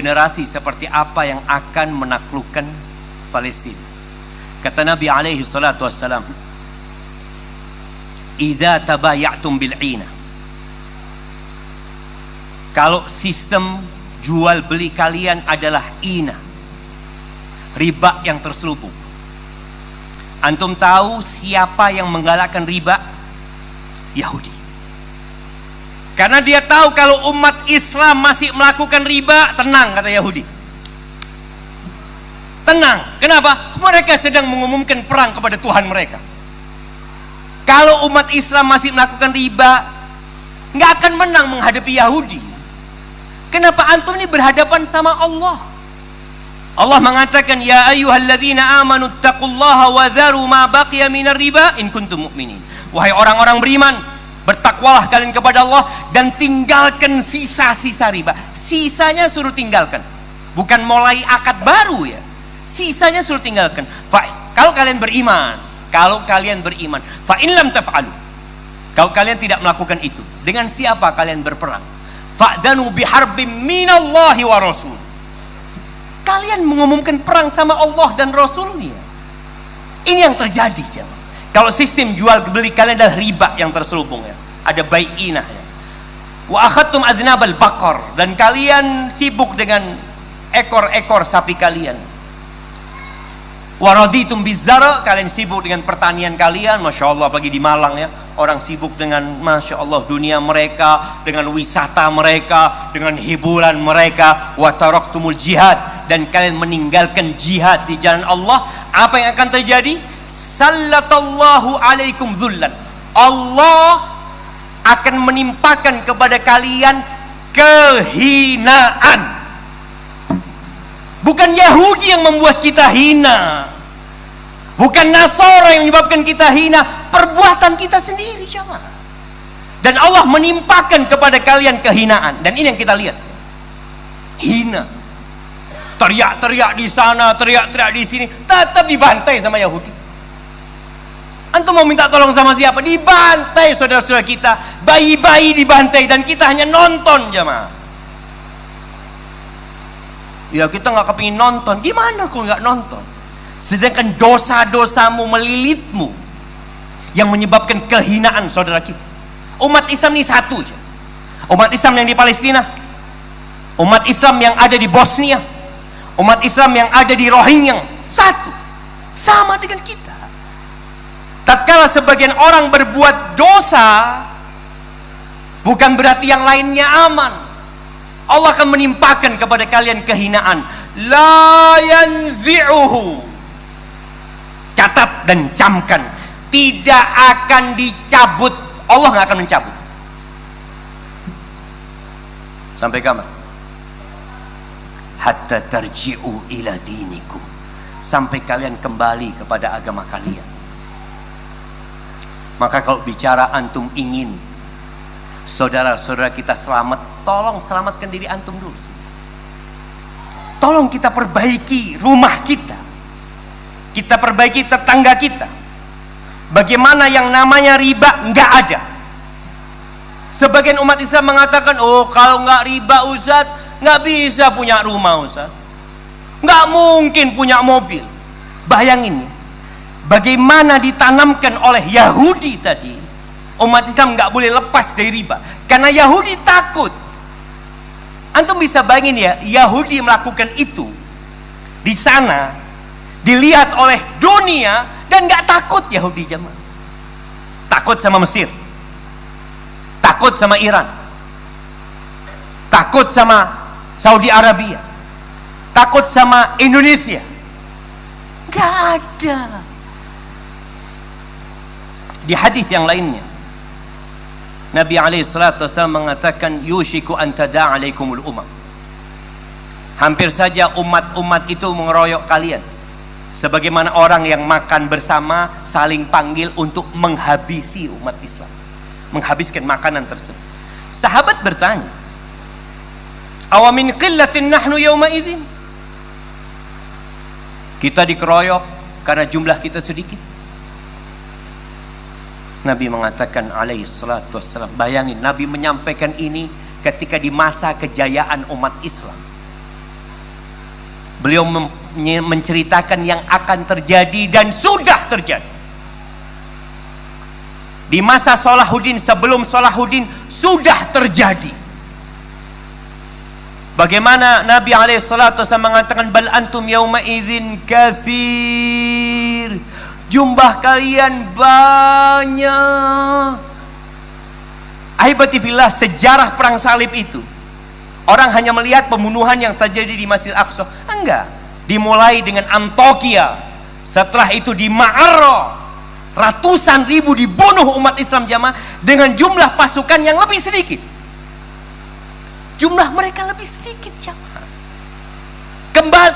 generasi seperti apa yang akan menaklukkan Palestina. Kata Nabi alaihi salatu wassalam, idza tabayatum bil'ina, kalau sistem jual beli kalian adalah ina, riba yang terselubung. Antum tahu siapa yang menggalakkan riba? Yahudi. Karena dia tahu kalau umat Islam masih melakukan riba, tenang, kata Yahudi. Tenang. Kenapa? Mereka sedang mengumumkan perang kepada Tuhan mereka. Kalau umat Islam masih melakukan riba, nggak akan menang menghadapi Yahudi. Kenapa? Antum ini berhadapan sama Allah. Allah mengatakan, ya ayyuhalladzina amanu taqullaha wa dharu ma baqiya minar riba in kuntum mu'minin. Wahai orang-orang beriman, bertakwalah kalian kepada Allah dan tinggalkan sisa-sisa riba. Sisanya suruh tinggalkan, bukan mulai akad baru ya. Sisanya suruh tinggalkan. Kalau kalian beriman, fa in lam taf'alu, kalau kalian tidak melakukan itu, dengan siapa kalian berperang? Fa'danu biharbim minallahi wa rasul. Kalian mengumumkan perang sama Allah dan Rasulnya. Ini yang terjadi, jemaah. Kalau sistem jual beli kalian adalah riba yang terselubung ya. Ada bai'inah ya. Wa akhadtum adnabal baqar, dan kalian sibuk dengan ekor-ekor sapi kalian. Wa raditum bizzara, kalian sibuk dengan pertanian kalian. Masya Allah, pagi di Malang ya, orang sibuk dengan Masya Allah dunia mereka, dengan wisata mereka, dengan hiburan mereka. Wa taraktumul jihad, dan kalian meninggalkan jihad di jalan Allah. Apa yang akan terjadi? Sallatallahu alaikum dhullan, Allah akan menimpakan kepada kalian kehinaan. Bukan Yahudi yang membuat kita hina, bukan Nasara yang menyebabkan kita hina, perbuatan kita sendiri, jemaah. Dan Allah menimpakan kepada kalian kehinaan. Dan ini yang kita lihat, hina, teriak-teriak di sana, teriak-teriak di sini, tetap dibantai sama Yahudi. Antum mau minta tolong sama siapa? Dibantai saudara-saudara kita, bayi-bayi dibantai, dan kita hanya nonton, jemaah. Ya kita nggak kepingin nonton, gimana kalau nggak nonton? Sedangkan dosa-dosamu melilitmu yang menyebabkan kehinaan saudara kita. Umat Islam ini satu aja. Umat Islam yang di Palestina, umat Islam yang ada di Bosnia, umat Islam yang ada di Rohingya, satu, sama dengan kita. Tatkala sebagian orang berbuat dosa, bukan berarti yang lainnya aman. Allah akan menimpakan kepada kalian kehinaan. La yanzi'uhu, catat dan camkan, tidak akan dicabut. Allah nggak akan mencabut. Sampai kapan? Hatta tarji'u ila dinikum, sampai kalian kembali kepada agama kalian. Maka kalau bicara antum ingin saudara-saudara kita selamat, tolong selamatkan diri antum dulu. Tolong kita perbaiki rumah kita, kita perbaiki tetangga kita. Bagaimana yang namanya riba nggak ada. Sebagian umat Islam mengatakan, oh kalau nggak riba Ustaz, nggak bisa punya rumah Ustaz, nggak mungkin punya mobil. Bayangin ya, bagaimana ditanamkan oleh Yahudi tadi, umat Islam nggak boleh lepas dari riba, karena Yahudi takut. Antum bisa bayangin ya, Yahudi melakukan itu di sana, dilihat oleh dunia, dan nggak takut Yahudi, jemaah. Takut sama Mesir, takut sama Iran, takut sama Saudi Arabia, takut sama Indonesia. Nggak ada. Di hadis yang lainnya, Nabi SAW mengatakan, yushiku an tada' alaikumul umam, hampir saja umat-umat itu mengeroyok kalian, sebagaimana orang yang makan bersama saling panggil untuk menghabisi umat Islam, menghabiskan makanan tersebut. Sahabat bertanya, awamin qillatin nahnu yawma idzin, kita dikeroyok karena jumlah kita sedikit? Nabi mengatakan alaihi salatu wassalam, bayangin Nabi menyampaikan ini ketika di masa kejayaan umat Islam. Beliau menceritakan yang akan terjadi dan sudah terjadi. Di masa Salahuddin, sebelum Salahuddin, sudah terjadi. Bagaimana Nabi SAW mengatakan, bal antum yauma idzin katsir, jumlah kalian banyak. Ahibati fillah, sejarah perang salib itu, orang hanya melihat pembunuhan yang terjadi di Masjid Aqsa. Enggak, dimulai dengan Antokia, setelah itu di Ma'arra, ratusan ribu dibunuh umat Islam jamaah dengan jumlah pasukan yang lebih sedikit. Jumlah mereka lebih sedikit jamaah.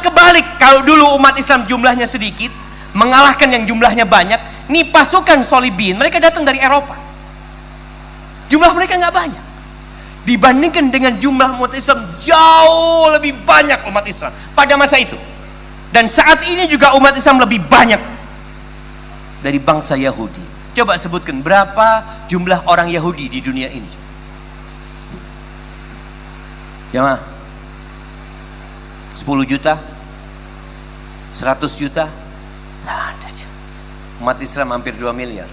Kebalik, kalau dulu umat Islam jumlahnya sedikit mengalahkan yang jumlahnya banyak, nih pasukan Salibin mereka datang dari Eropa. Jumlah mereka nggak banyak dibandingkan dengan jumlah umat Islam, jauh lebih banyak umat Islam pada masa itu. Dan saat ini juga umat Islam lebih banyak dari bangsa Yahudi. Coba sebutkan berapa jumlah orang Yahudi di dunia ini. Jamaah, 10 juta, 100 juta, nah, ada. Umat Islam hampir 2 miliar,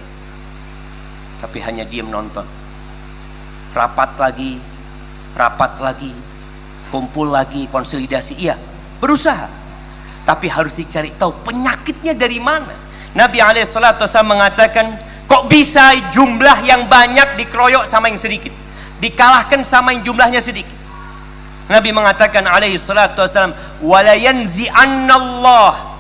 tapi hanya diam nonton. Rapat lagi, kumpul lagi, konsolidasi, iya, berusaha, tapi harus dicari tahu penyakitnya dari mana. Nabi SAW mengatakan, kok bisa jumlah yang banyak dikeroyok sama yang sedikit, dikalahkan sama yang jumlahnya sedikit. Nabi mengatakan SAW, wala yanzi'annallah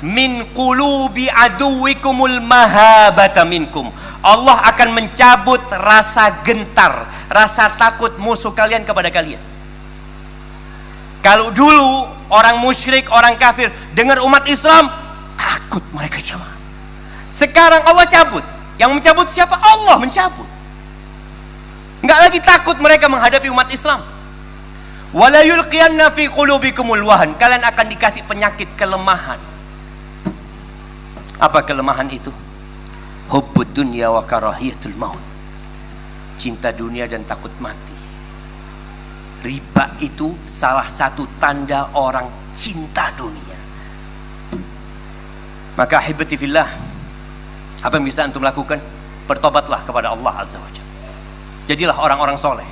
min qulubi aduwikumul mahabata minkum. Allah akan mencabut rasa gentar, rasa takut musuh kalian kepada kalian. Kalau dulu orang musyrik, orang kafir dengar umat Islam takut mereka jamaah. Sekarang Allah cabut. Yang mencabut siapa? Allah mencabut. Enggak lagi takut mereka menghadapi umat Islam. Wala yulqiyanna fi qulubikumul wahan. Kalian akan dikasih penyakit kelemahan. Apa kelemahan itu? Hubbud dunya wa karahiyatul maut. Cinta dunia dan takut mati. Riba itu salah satu tanda orang cinta dunia. Maka ahibati fillah, apa yang bisa antum lakukan? Bertobatlah kepada Allah Azza wa Jalla. Jadilah orang-orang soleh.